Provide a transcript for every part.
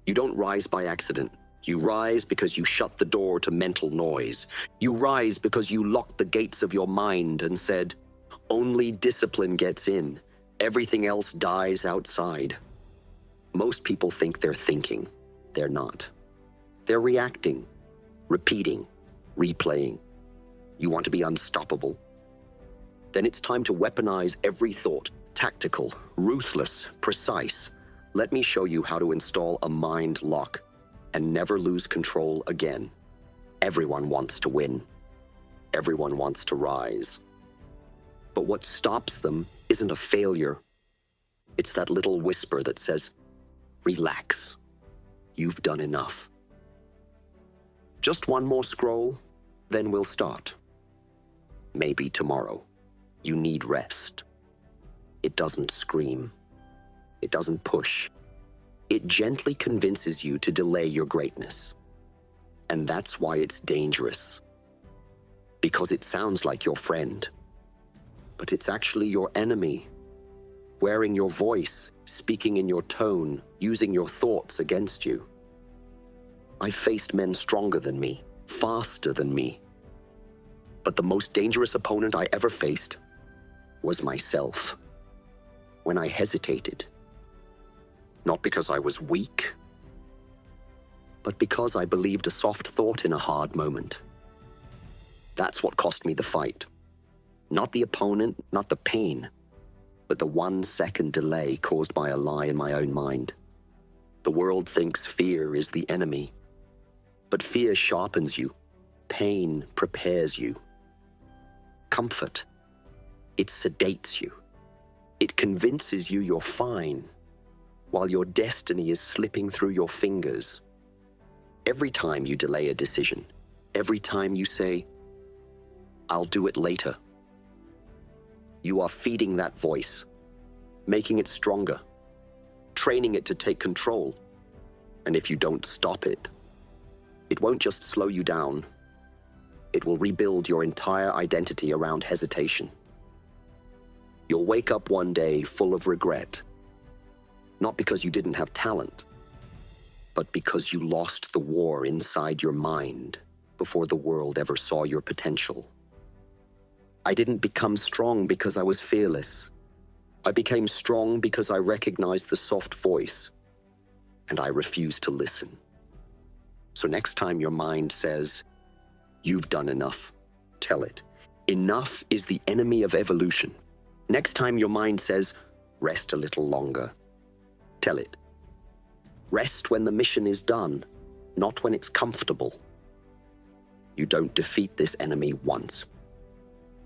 You don't rise by accident. You rise because you shut the door to mental noise. You rise because you locked the gates of your mind and said, only discipline gets in. Everything else dies outside. Most people think they're thinking. They're not. They're reacting, repeating, replaying. You want to be unstoppable? Then it's time to weaponize every thought. Tactical, ruthless, precise. Let me show you how to install a mind lock and never lose control again. Everyone wants to win. Everyone wants to rise. But what stops them isn't a failure. It's that little whisper that says, relax. You've done enough. Just one more scroll, then we'll start. Maybe tomorrow. You need rest. It doesn't scream. It doesn't push. It gently convinces you to delay your greatness. And that's why it's dangerous. Because it sounds like your friend. But it's actually your enemy. Wearing your voice, speaking in your tone, using your thoughts against you. I've faced men stronger than me, faster than me. But the most dangerous opponent I ever faced was myself. When I hesitated. Not because I was weak, but because I believed a soft thought in a hard moment. That's what cost me the fight. Not the opponent, not the pain, but the 1 second delay caused by a lie in my own mind. The world thinks fear is the enemy, but fear sharpens you. Pain prepares you. Comfort, it sedates you. It convinces you you're fine, while your destiny is slipping through your fingers. Every time you delay a decision, every time you say, I'll do it later, you are feeding that voice, making it stronger, training it to take control. And if you don't stop it, it won't just slow you down. It will rebuild your entire identity around hesitation. You'll wake up one day full of regret, not because you didn't have talent, but because you lost the war inside your mind before the world ever saw your potential. I didn't become strong because I was fearless. I became strong because I recognized the soft voice, and I refused to listen. So next time your mind says, you've done enough, tell it. Enough is the enemy of evolution. Next time your mind says, rest a little longer, tell it. Rest when the mission is done, not when it's comfortable. You don't defeat this enemy once.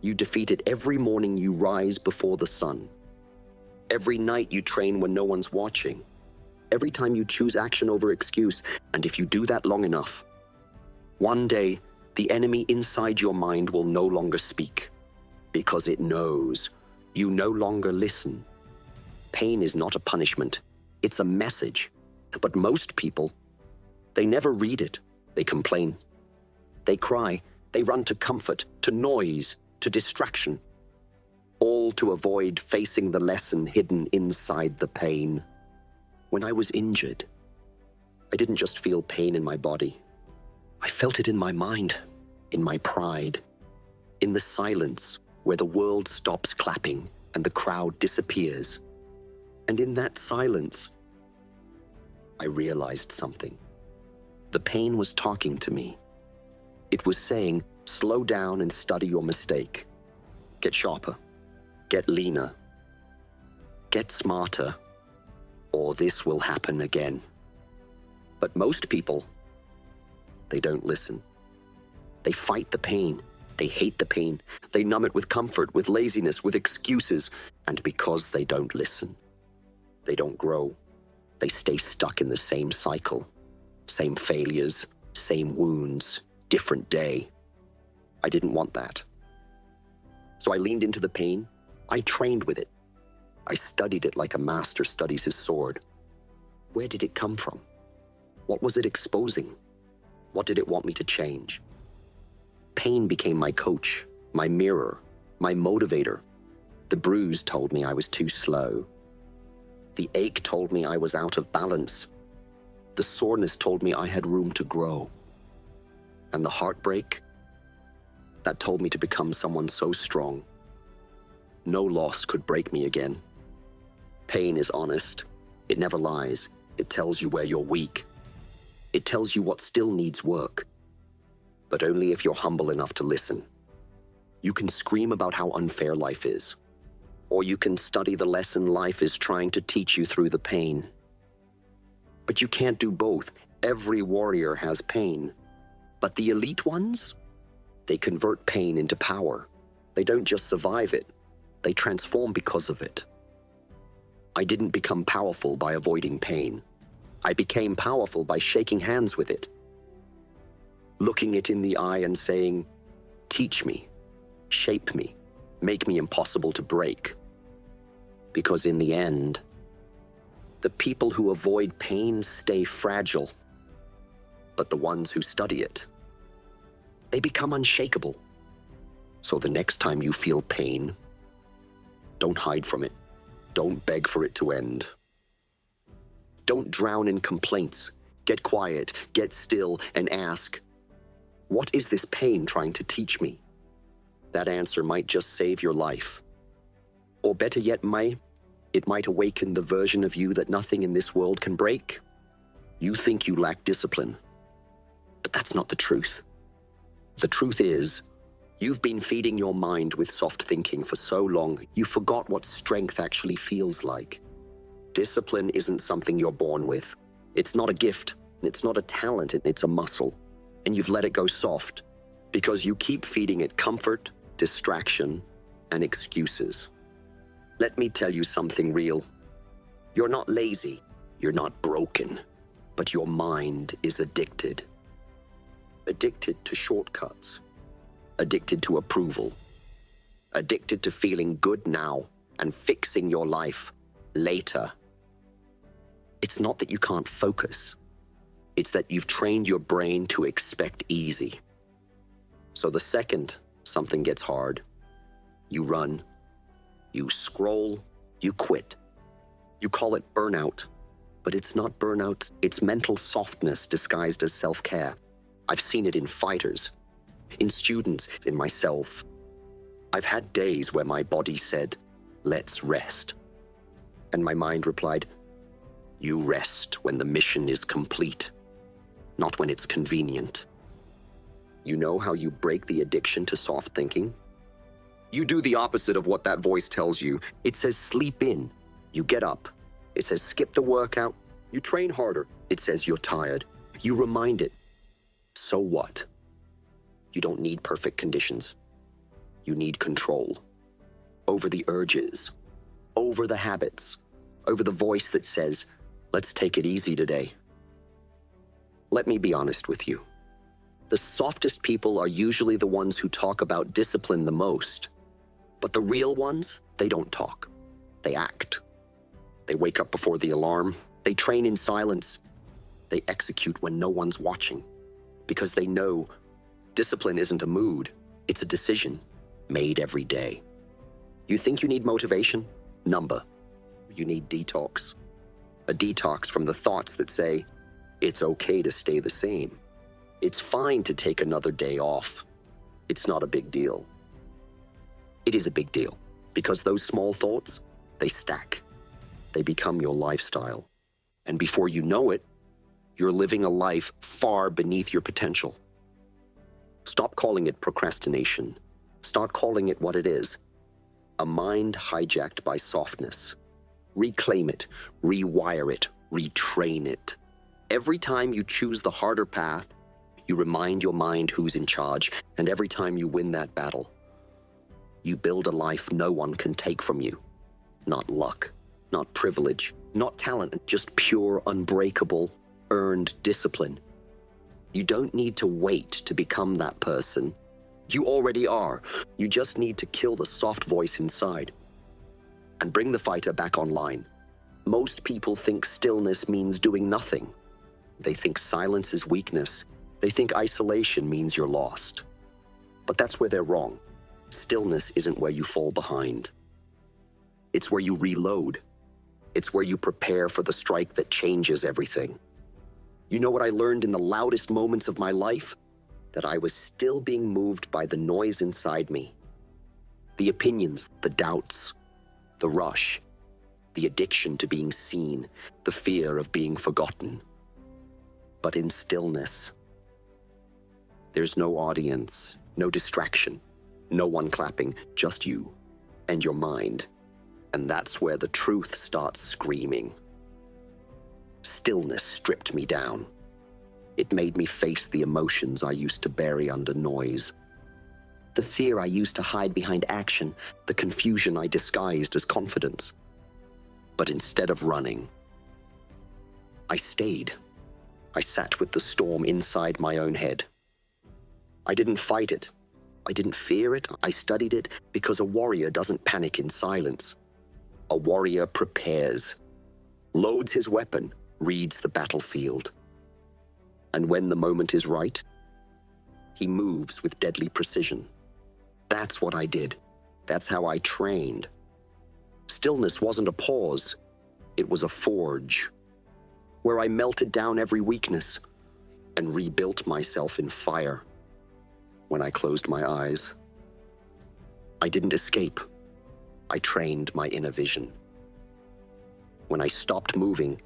You defeat it every morning you rise before the sun. Every night you train when no one's watching. Every time you choose action over excuse. And if you do that long enough, one day the enemy inside your mind will no longer speak, because it knows you no longer listen. Pain is not a punishment. It's a message. But most people, they never read it. They complain. They cry. They run to comfort, to noise, to distraction. All to avoid facing the lesson hidden inside the pain. When I was injured, I didn't just feel pain in my body. I felt it in my mind, in my pride, in the silence where the world stops clapping and the crowd disappears. And in that silence, I realized something. The pain was talking to me. It was saying, slow down and study your mistake. Get sharper. Get leaner. Get smarter. Or this will happen again. But most people, they don't listen. They fight the pain. They hate the pain. They numb it with comfort, with laziness, with excuses. And because they don't listen, they don't grow. They stay stuck in the same cycle. Same failures, same wounds, different day. I didn't want that. So I leaned into the pain. I trained with it. I studied it like a master studies his sword. Where did it come from? What was it exposing? What did it want me to change? Pain became my coach, my mirror, my motivator. The bruise told me I was too slow. The ache told me I was out of balance. The soreness told me I had room to grow. And the heartbreak, that told me to become someone so strong. No loss could break me again. Pain is honest. It never lies. It tells you where you're weak. It tells you what still needs work. But only if you're humble enough to listen. You can scream about how unfair life is. Or you can study the lesson life is trying to teach you through the pain. But you can't do both. Every warrior has pain. But the elite ones? They convert pain into power. They don't just survive it. They transform because of it. I didn't become powerful by avoiding pain. I became powerful by shaking hands with it. Looking it in the eye and saying, teach me, shape me, make me impossible to break. Because in the end, the people who avoid pain stay fragile. But the ones who study it, they become unshakable. So the next time you feel pain, don't hide from it. Don't beg for it to end. Don't drown in complaints. Get quiet, get still, and ask, what is this pain trying to teach me? That answer might just save your life. Or better yet, it might awaken the version of you that nothing in this world can break. You think you lack discipline. But that's not the truth. The truth is, you've been feeding your mind with soft thinking for so long, you forgot what strength actually feels like. Discipline isn't something you're born with. It's not a gift. It's not a talent. It's a muscle. And you've let it go soft because you keep feeding it comfort, distraction, and excuses. Let me tell you something real. You're not lazy. You're not broken. But your mind is addicted. Addicted to shortcuts. Addicted to approval. Addicted to feeling good now and fixing your life later. It's not that you can't focus. It's that you've trained your brain to expect easy. So the second something gets hard, you run, you scroll, you quit. You call it burnout, but it's not burnout. It's mental softness disguised as self-care. I've seen it in fighters, in students, in myself. I've had days where my body said, let's rest. And my mind replied, you rest when the mission is complete, not when it's convenient. You know how you break the addiction to soft thinking? You do the opposite of what that voice tells you. It says sleep in. You get up. It says skip the workout. You train harder. It says you're tired. You remind it. So what? You don't need perfect conditions. You need control. Over the urges. Over the habits. Over the voice that says, let's take it easy today. Let me be honest with you. The softest people are usually the ones who talk about discipline the most. But the real ones, they don't talk. They act. They wake up before the alarm. They train in silence. They execute when no one's watching. Because they know discipline isn't a mood. It's a decision made every day. You think you need motivation? Number. You need detox. A detox from the thoughts that say, it's okay to stay the same. It's fine to take another day off. It's not a big deal. It is a big deal, because those small thoughts, they stack. They become your lifestyle. And before you know it, you're living a life far beneath your potential. Stop calling it procrastination. Start calling it what it is. A mind hijacked by softness. Reclaim it, rewire it, retrain it. Every time you choose the harder path, you remind your mind who's in charge, and every time you win that battle, you build a life no one can take from you. Not luck, not privilege, not talent, just pure, unbreakable, earned discipline. You don't need to wait to become that person. You already are. You just need to kill the soft voice inside and bring the fighter back online. Most people think stillness means doing nothing. They think silence is weakness. They think isolation means you're lost. But that's where they're wrong. Stillness isn't where you fall behind. It's where you reload. It's where you prepare for the strike that changes everything. You know what I learned in the loudest moments of my life? That I was still being moved by the noise inside me. The opinions, the doubts, the rush, the addiction to being seen, the fear of being forgotten. But in stillness, there's no audience, no distraction, no one clapping, just you and your mind. And that's where the truth starts screaming. Stillness stripped me down. It made me face the emotions I used to bury under noise. The fear I used to hide behind action, the confusion I disguised as confidence. But instead of running, I stayed. I sat with the storm inside my own head. I didn't fight it. I didn't fear it. I studied it because a warrior doesn't panic in silence. A warrior prepares, loads his weapon, reads the battlefield. And when the moment is right, he moves with deadly precision. That's what I did. That's how I trained. Stillness wasn't a pause. It was a forge, where I melted down every weakness and rebuilt myself in fire. When I closed my eyes, I didn't escape. I trained my inner vision. When I stopped moving,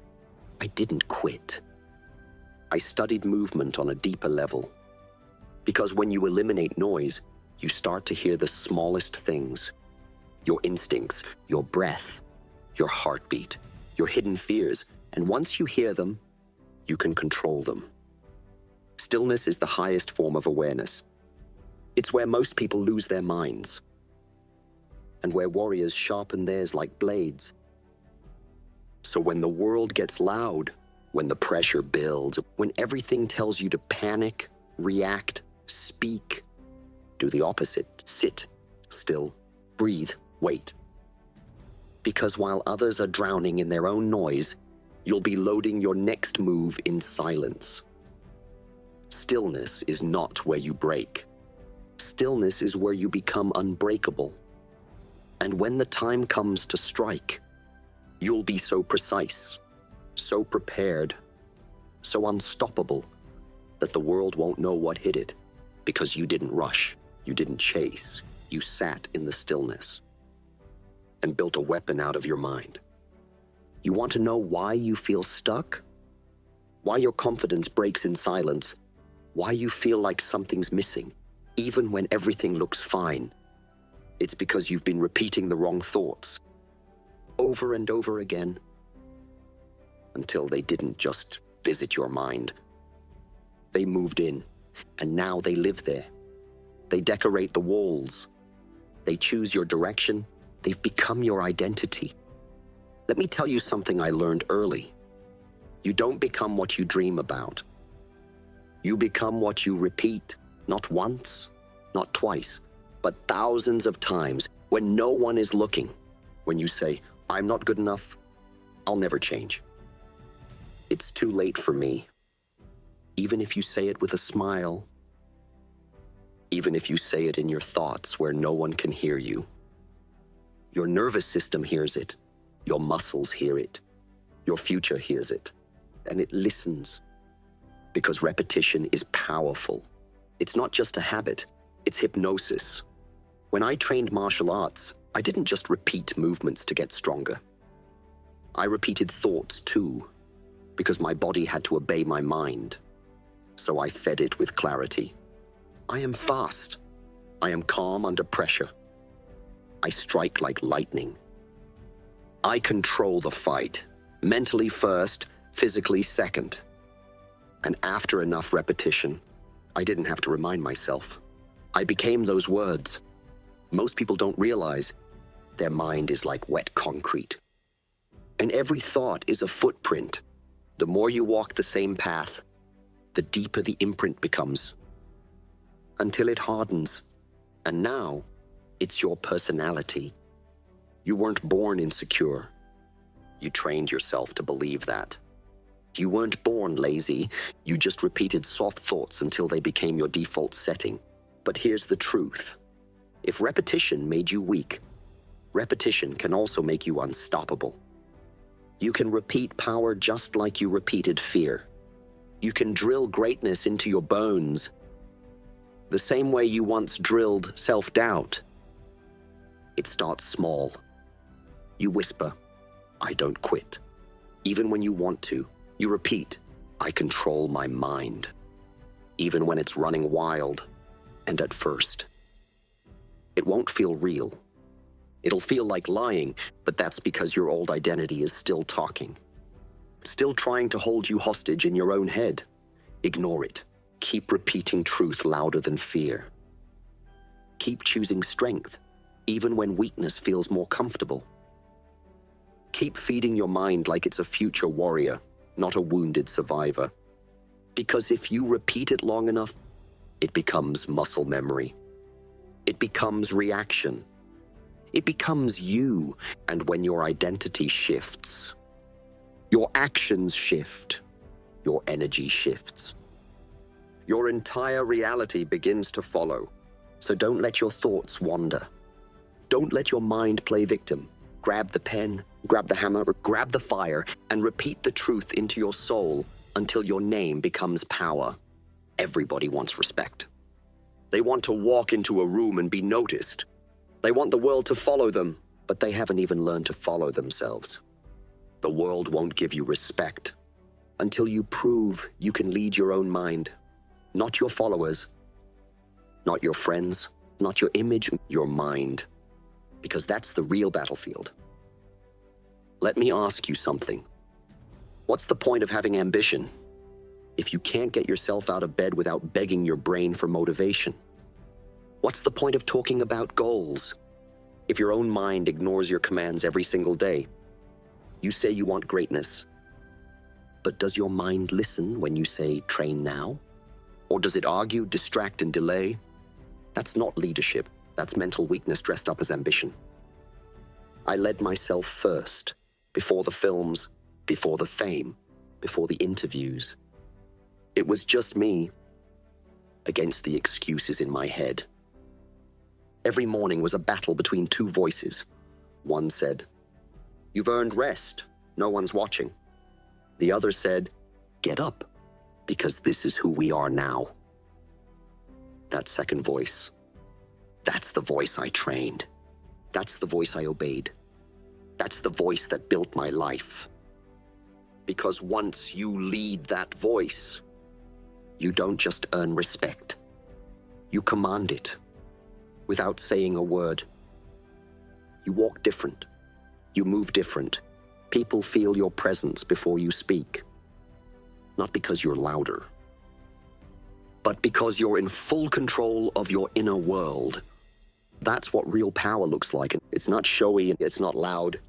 I didn't quit. I studied movement on a deeper level. Because when you eliminate noise, you start to hear the smallest things. Your instincts, your breath, your heartbeat, your hidden fears. And once you hear them, you can control them. Stillness is the highest form of awareness. It's where most people lose their minds, and where warriors sharpen theirs like blades. So when the world gets loud, when the pressure builds, when everything tells you to panic, react, speak, do the opposite. Sit still, breathe, wait. Because while others are drowning in their own noise, you'll be loading your next move in silence. Stillness is not where you break. Stillness is where you become unbreakable. And when the time comes to strike, you'll be so precise, so prepared, so unstoppable that the world won't know what hit it, because you didn't rush, you didn't chase, you sat in the stillness and built a weapon out of your mind. You want to know why you feel stuck? Why your confidence breaks in silence? Why you feel like something's missing, even when everything looks fine? It's because you've been repeating the wrong thoughts over and over again until they didn't just visit your mind. They moved in, and now they live there. They decorate the walls. They choose your direction. They've become your identity. Let me tell you something I learned early. You don't become what you dream about. You become what you repeat, not once, not twice, but thousands of times when no one is looking. When you say, I'm not good enough, I'll never change. It's too late for me. Even if you say it with a smile, even if you say it in your thoughts where no one can hear you. Your nervous system hears it. Your muscles hear it. Your future hears it. And it listens. Because repetition is powerful. It's not just a habit. It's hypnosis. When I trained martial arts, I didn't just repeat movements to get stronger. I repeated thoughts too, because my body had to obey my mind. So I fed it with clarity. I am fast. I am calm under pressure. I strike like lightning. I control the fight, mentally first, physically second. And after enough repetition, I didn't have to remind myself. I became those words. Most people don't realize their mind is like wet concrete. And every thought is a footprint. The more you walk the same path, the deeper the imprint becomes, until it hardens. And now, it's your personality. You weren't born insecure. You trained yourself to believe that. You weren't born lazy. You just repeated soft thoughts until they became your default setting. But here's the truth. If repetition made you weak, repetition can also make you unstoppable. You can repeat power just like you repeated fear. You can drill greatness into your bones, the same way you once drilled self-doubt. It starts small. You whisper, "I don't quit." Even when you want to, you repeat, "I control my mind." Even when it's running wild, and at first, it won't feel real. It'll feel like lying, but that's because your old identity is still talking. Still trying to hold you hostage in your own head. Ignore it. Keep repeating truth louder than fear. Keep choosing strength, even when weakness feels more comfortable. Keep feeding your mind like it's a future warrior, not a wounded survivor. Because if you repeat it long enough, it becomes muscle memory. It becomes reaction. It becomes you, and when your identity shifts, your actions shift, your energy shifts. Your entire reality begins to follow. So don't let your thoughts wander. Don't let your mind play victim. Grab the pen, grab the hammer, grab the fire, and repeat the truth into your soul until your name becomes power. Everybody wants respect. They want to walk into a room and be noticed. They want the world to follow them, but they haven't even learned to follow themselves. The world won't give you respect until you prove you can lead your own mind. Not your followers, not your friends, not your image, your mind. Because that's the real battlefield. Let me ask you something. What's the point of having ambition if you can't get yourself out of bed without begging your brain for motivation? What's the point of talking about goals if your own mind ignores your commands every single day? You say you want greatness, but does your mind listen when you say train now? Or does it argue, distract, and delay? That's not leadership. That's mental weakness dressed up as ambition. I led myself first, before the films, before the fame, before the interviews. It was just me against the excuses in my head. Every morning was a battle between two voices. One said, "You've earned rest. No one's watching." The other said, "Get up, because this is who we are now." That second voice, that's the voice I trained. That's the voice I obeyed. That's the voice that built my life. Because once you lead that voice, you don't just earn respect. You command it without saying a word. You walk different. You move different. People feel your presence before you speak. Not because you're louder, but because you're in full control of your inner world. That's what real power looks like. It's not showy, it's not loud.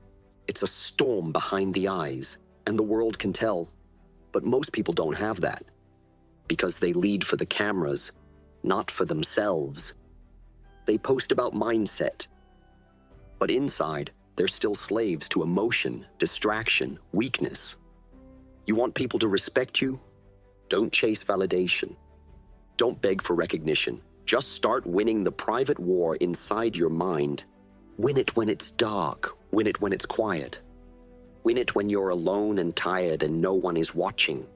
It's a storm behind the eyes, and the world can tell. But most people don't have that, because they lead for the cameras, not for themselves. They post about mindset, but inside, they're still slaves to emotion, distraction, weakness. You want people to respect you? Don't chase validation. Don't beg for recognition. Just start winning the private war inside your mind. Win it when it's dark. Win it when it's quiet. Win it when you're alone and tired and no one is watching.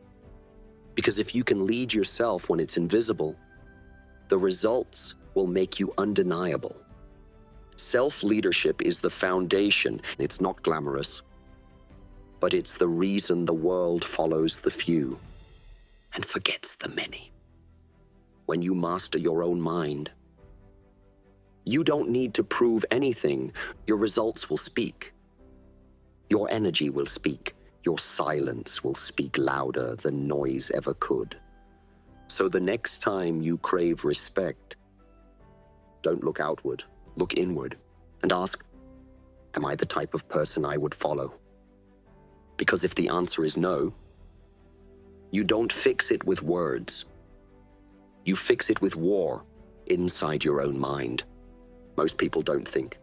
Because if you can lead yourself when it's invisible, the results will make you undeniable. Self-leadership is the foundation. It's not glamorous, but it's the reason the world follows the few and forgets the many. When you master your own mind, you don't need to prove anything. Your results will speak. Your energy will speak. Your silence will speak louder than noise ever could. So the next time you crave respect, don't look outward, look inward, and ask, am I the type of person I would follow? Because if the answer is no, you don't fix it with words. You fix it with war inside your own mind. Most people don't think.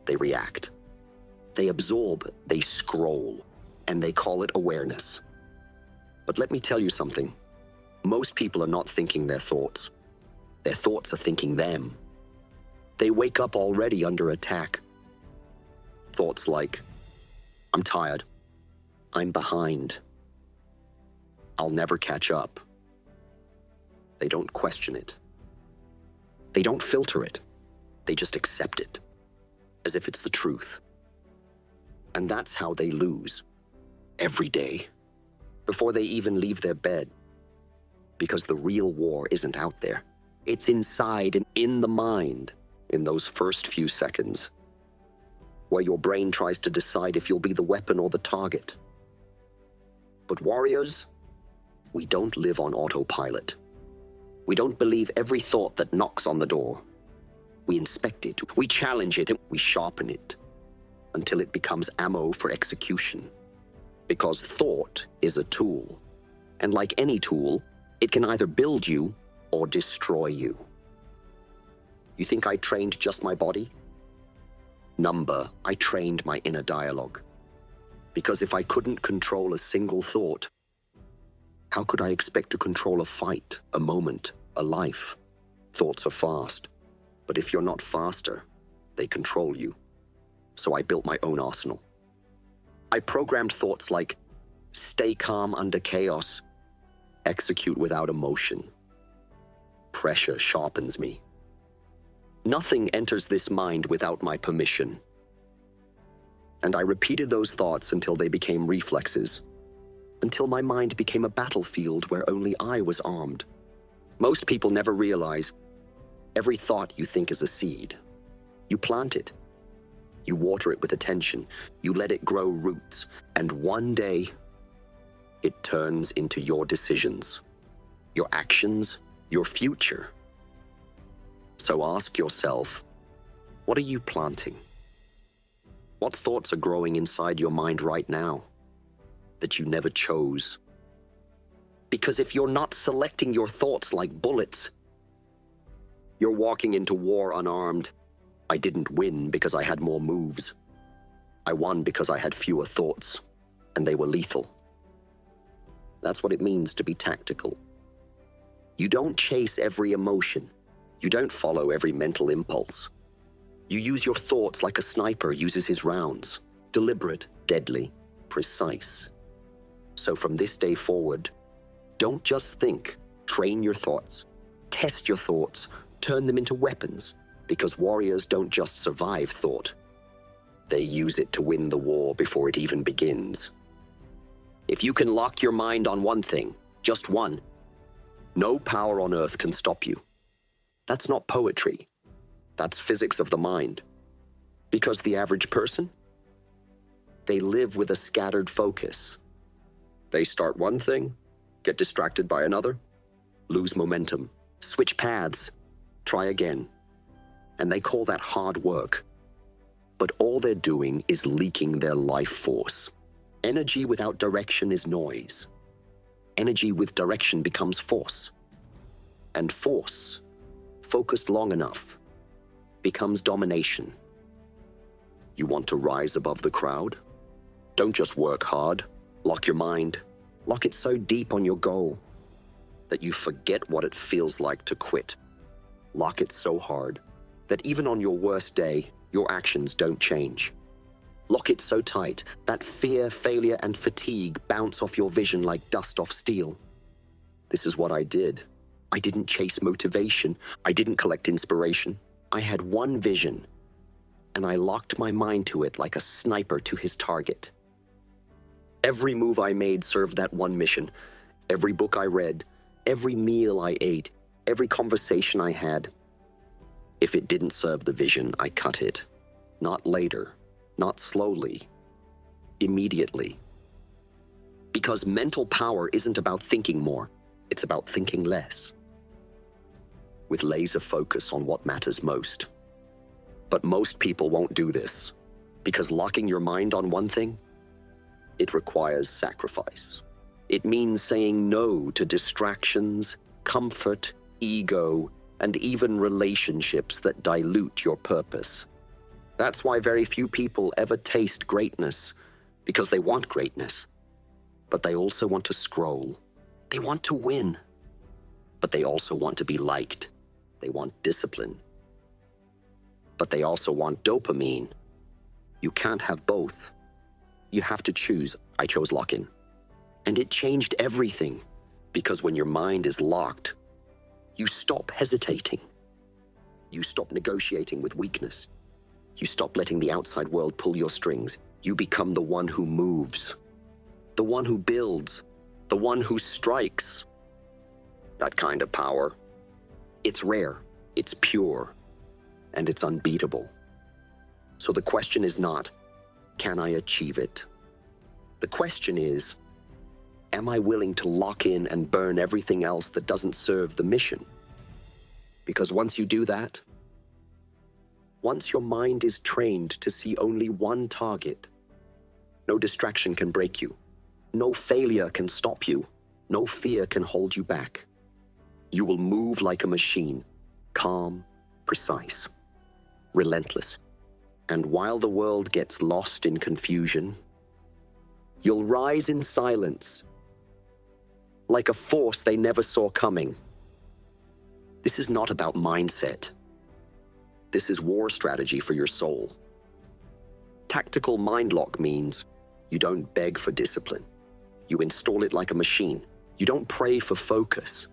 They react. They absorb, they scroll, and they call it awareness. But let me tell you something. Most people are not thinking their thoughts. Their thoughts are thinking them. They wake up already under attack. Thoughts like, I'm tired. I'm behind. I'll never catch up. They don't question it. They don't filter it. They just accept it, as if it's the truth. And that's how they lose, every day, before they even leave their bed. Because the real war isn't out there. It's inside and in the mind, in those first few seconds, where your brain tries to decide if you'll be the weapon or the target. But warriors, we don't live on autopilot. We don't believe every thought that knocks on the door. We inspect it, we challenge it, and we sharpen it until it becomes ammo for execution. Because thought is a tool, and like any tool, it can either build you or destroy you. You think I trained just my body? Number, I trained my inner dialogue. Because if I couldn't control a single thought, how could I expect to control a fight, a moment, a life? Thoughts are fast, but if you're not faster, they control you. So I built my own arsenal. I programmed thoughts like, stay calm under chaos, execute without emotion. Pressure sharpens me. Nothing enters this mind without my permission. And I repeated those thoughts until they became reflexes, until my mind became a battlefield where only I was armed. Most people never realize every thought you think is a seed. You plant it. You water it with attention. You let it grow roots. And one day, it turns into your decisions, your actions, your future. So ask yourself, what are you planting? What thoughts are growing inside your mind right now that you never chose? Because if you're not selecting your thoughts like bullets, you're walking into war unarmed. I didn't win because I had more moves. I won because I had fewer thoughts, and they were lethal. That's what it means to be tactical. You don't chase every emotion. You don't follow every mental impulse. You use your thoughts like a sniper uses his rounds. Deliberate, deadly, precise. So from this day forward, don't just think. Train your thoughts. Test your thoughts. Turn them into weapons. Because warriors don't just survive thought. They use it to win the war before it even begins. If you can lock your mind on one thing, just one, no power on earth can stop you. That's not poetry. That's physics of the mind. Because the average person, they live with a scattered focus. They start one thing, get distracted by another, lose momentum, switch paths, try again. And they call that hard work. But all they're doing is leaking their life force. Energy without direction is noise. Energy with direction becomes force. And force, focused long enough, becomes domination. You want to rise above the crowd? Don't just work hard. Lock your mind. Lock it so deep on your goal that you forget what it feels like to quit. Lock it so hard that even on your worst day, your actions don't change. Lock it so tight that fear, failure, and fatigue bounce off your vision like dust off steel. This is what I did. I didn't chase motivation. I didn't collect inspiration. I had one vision, and I locked my mind to it like a sniper to his target. Every move I made served that one mission. Every book I read, every meal I ate, every conversation I had. If it didn't serve the vision, I cut it. Not later, not slowly, immediately. Because mental power isn't about thinking more, it's about thinking less. With laser focus on what matters most. But most people won't do this, because locking your mind on one thing, it requires sacrifice. It means saying no to distractions, comfort, ego, and even relationships that dilute your purpose. That's why very few people ever taste greatness, because they want greatness. But they also want to scroll. They want to win. But they also want to be liked. They want discipline. But they also want dopamine. You can't have both. You have to choose. I chose lock-in. And it changed everything. Because when your mind is locked, you stop hesitating. You stop negotiating with weakness. You stop letting the outside world pull your strings. You become the one who moves, the one who builds, the one who strikes. That kind of power, it's rare, it's pure, and it's unbeatable. So the question is not, can I achieve it? The question is, am I willing to lock in and burn everything else that doesn't serve the mission? Because once you do that, once your mind is trained to see only one target, no distraction can break you, no failure can stop you, no fear can hold you back. You will move like a machine, calm, precise, relentless. And while the world gets lost in confusion, you'll rise in silence, like a force they never saw coming. This is not about mindset. This is war strategy for your soul. Tactical mind lock means you don't beg for discipline. You install it like a machine. You don't pray for focus.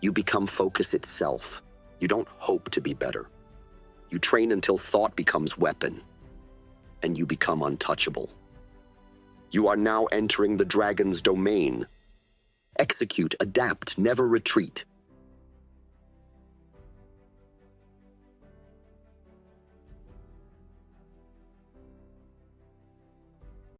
You become focus itself. You don't hope to be better. You train until thought becomes weapon, and you become untouchable. You are now entering the dragon's domain. Execute, adapt, never retreat.